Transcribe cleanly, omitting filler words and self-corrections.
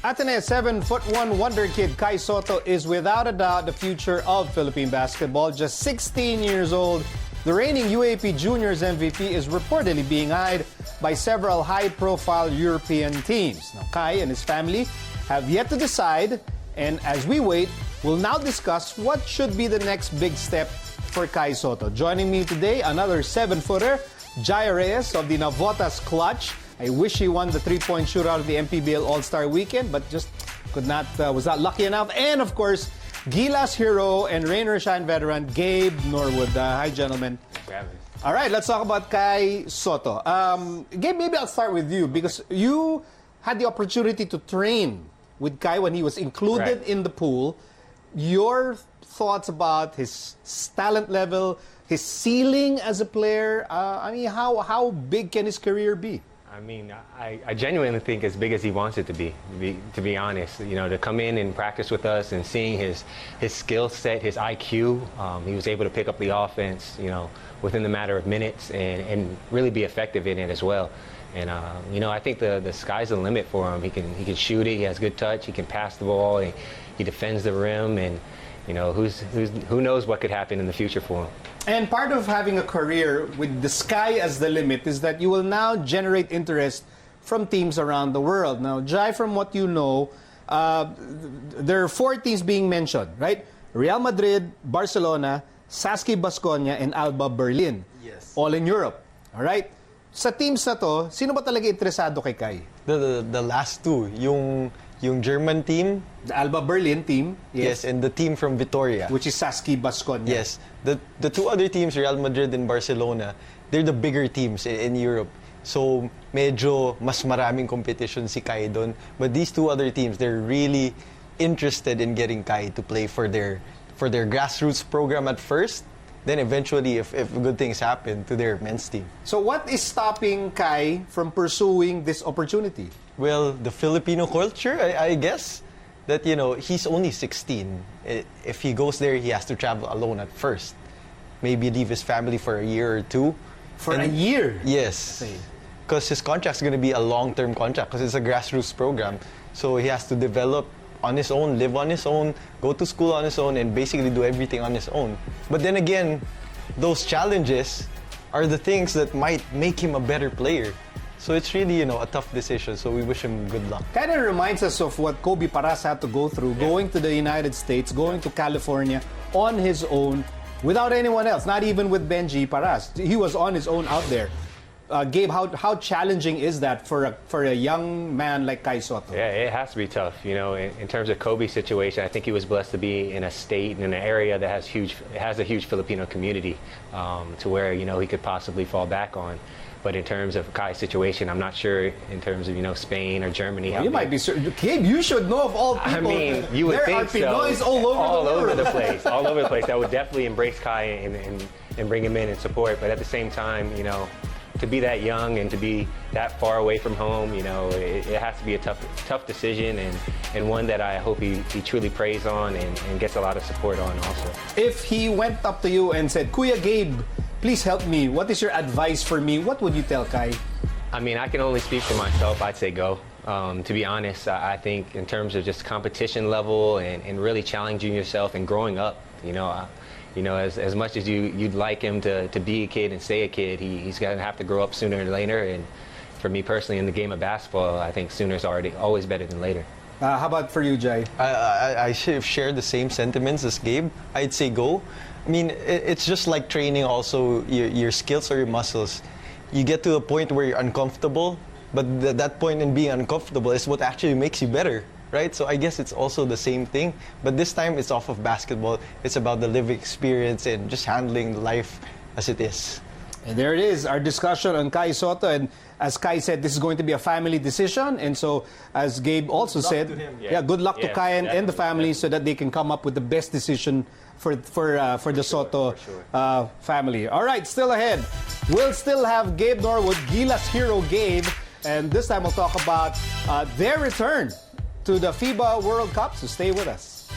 Atene's 7'1" wonder kid Kai Sotto is without a doubt the future of Philippine basketball. Just 16 years old, the reigning UAAP Juniors MVP is reportedly being eyed by several high-profile European teams. Now, Kai and his family have yet to decide, and as we wait, we'll now discuss what should be the next big step for Kai Sotto. Joining me today, another 7-footer, Jai Reyes of the Navotas Clutch. I wish he won the three-point shootout of the MPBL All-Star Weekend, but just was not lucky enough. And of course, Gilas hero and Rain or Shine veteran Gabe Norwood. Hi, gentlemen. All right, let's talk about Kai Sotto. Gabe, maybe I'll start with you because you had the opportunity to train with Kai when he was included in the pool. Your thoughts about his talent level, his ceiling as a player? I mean, how big can his career be? I mean, I genuinely think as big as he wants it to be honest. You know, to come in and practice with us and seeing his skill set, his IQ, he was able to pick up the offense, you know, within the matter of minutes and really be effective in it as well. And, you know, I think the sky's the limit for him. He can shoot it, he has good touch, he can pass the ball, he defends the rim, and, you know, who knows what could happen in the future for him. And part of having a career with the sky as the limit is that you will now generate interest from teams around the world. Now, Jai, from what you know, there are 4 teams being mentioned, right? Real Madrid, Barcelona, Saski Baskonia, and Alba Berlin. Yes. All in Europe. All right? Sa teams na to, sino ba talaga interesado kay Kai? The last two, yung German team, the Alba Berlin team, yes, and the team from Vitoria, which is Saski Baskonia. Yes, the two other teams, Real Madrid and Barcelona, they're the bigger teams in Europe. So medyo mas maraming competition si Kai doon. But these two other teams, they're really interested in getting Kai to play for their grassroots program at first. Then eventually, if good things happen, to their men's team. So what is stopping Kai from pursuing this opportunity? Well, the Filipino culture, I guess. That, you know, he's only 16. If he goes there, he has to travel alone at first. Maybe leave his family for a year or two. For a year? Yes. Because his contract's going to be a long-term contract because it's a grassroots program. So he has to develop on his own, live on his own, go to school on his own, and basically do everything on his own. But then again, those challenges are the things that might make him a better player. So it's really, you know, a tough decision. So we wish him good luck. Kind of reminds us of what Kobe Paras had to go through, going to the United States, going to California on his own, without anyone else, not even with Benji Paras. He was on his own out there. Gabe, how challenging is that for a young man like Kai Sotto? Yeah, it has to be tough. You know, in terms of Kobe's situation, I think he was blessed to be in a state, in an area that has a huge Filipino community, to where, you know, he could possibly fall back on. But in terms of Kai's situation, I'm not sure in terms of, you know, Spain or Germany. Well, you might be certain. Gabe, you should know of all people. I mean, you would think so. There are Pinoys all over the place. All over the place. That would definitely embrace Kai and bring him in and support. But at the same time, you know, to be that young and to be that far away from home, you know, it has to be a tough decision and one that I hope he truly prays on and gets a lot of support on also. If he went up to you and said, Kuya Gabe, please help me. What is your advice for me? What would you tell Kai? I mean, I can only speak for myself. I'd say go. To be honest, I think in terms of just competition level and really challenging yourself and growing up, you know, as much as you'd like him to be a kid and stay a kid, he's going to have to grow up sooner or later. And for me personally, in the game of basketball, I think sooner is always better than later. How about for you, Jai? I share the same sentiments as Gabe. I'd say go. I mean, it's just like training also your skills or your muscles. You get to a point where you're uncomfortable, but that point in being uncomfortable is what actually makes you better, right? So I guess it's also the same thing, but this time it's off of basketball. It's about the living experience and just handling life as it is. And there it is, our discussion on Kai Sotto. And as Kai said, this is going to be a family decision. And so, as Gabe also said, good luck to Kai and the family so that they can come up with the best decision for the Sotto family. All right, still ahead. We'll still have Gabe Norwood, Gilas hero Gabe. And this time we'll talk about their return to the FIBA World Cup. So stay with us.